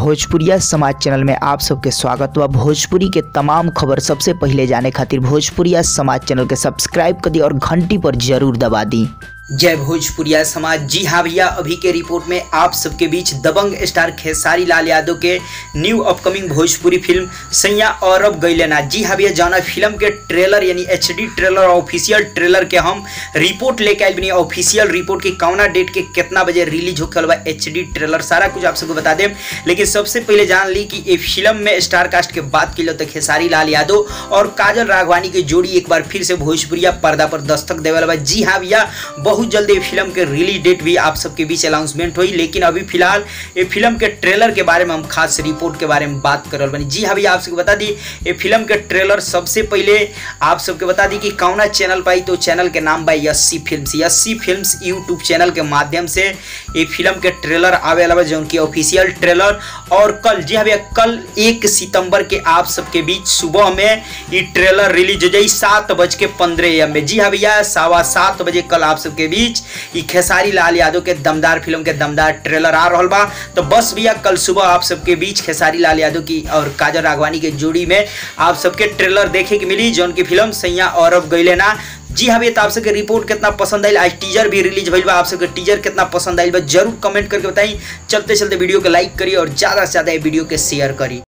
भोजपुरिया समाज चैनल में आप सबके स्वागत बा। भोजपुरी के तमाम खबर सबसे पहले जाने खातिर भोजपुरिया समाज चैनल के सब्सक्राइब कर दी और घंटी पर जरूर दबा दी। जय भोजपुरिया समाज। जी हाँ भैया, अभी के रिपोर्ट में आप सबके बीच दबंग स्टार खेसारी लाल यादव के न्यू अपकमिंग भोजपुरी फिल्म सैया और अब गइले ना। जी हाँ भैया, जौना फिल्म के ट्रेलर यानी HD ट्रेलर और ऑफिशियल ट्रेलर के हम रिपोर्ट लेके आए बनी। ऑफिशियल रिपोर्ट की कौना डेट के कितना बजे रिलीज होकर बा HD ट्रेलर सारा कुछ आप सबको बता दें। लेकिन सबसे पहले जान ली कि ये फिल्म में स्टार कास्ट के बात की लो तो खेसारी लाल यादव और काजल राघवानी की जोड़ी एक बार फिर से भोजपुरिया पर्दा पर दस्तक देवे वाला बा। जी हाँ भैया, बहुत जल्दी फिल्म के रिलीज डेट भी आप सबके बीच अनाउंसमेंट हुई। लेकिन अभी फिलहाल ये फिल्म के ट्रेलर के बारे में हम खास रिपोर्ट के बारे में बात कर रहे बनी। जी हाँ भैया, आप सबको बता दी ये फिल्म के ट्रेलर सबसे पहले आप सबके बता दी कि कौना चैनल पाई, तो चैनल के नाम बा यस्सी फिल्म्स यूट्यूब चैनल के माध्यम से ये फिल्म के ट्रेलर आवे वाला जो उनकी ऑफिशियल ट्रेलर। और कल, जी हाँ भैया, कल 1 सितंबर के आप सबके बीच सुबह में ये ट्रेलर रिलीज हो जाए 7:15 AM में। जी हाँ भैया, 7:15 बजे कल आप सबके बीच ये खेसारी लाल यादव के दमदार फिल्म के दमदार ट्रेलर आ रहा बा। तो बस भैया, कल सुबह आप सबके बीच खेसारी लाल यादव की और काजल राघवानी के जोड़ी में आप सबके ट्रेलर देखे की मिली जो उनकी फिल्म सैया और अब गइले ना। जी हाँ भैया, तो आप सबके रिपोर्ट कितना पसंद आई, आज टीजर भी रिलीज भइल बा, आप सबके टीजर कितना पसंद आई बा जरूर कमेंट करके बताई। चलते चलते वीडियो को लाइक करिए और ज्यादा से ज्यादा वीडियो के शेयर करिए।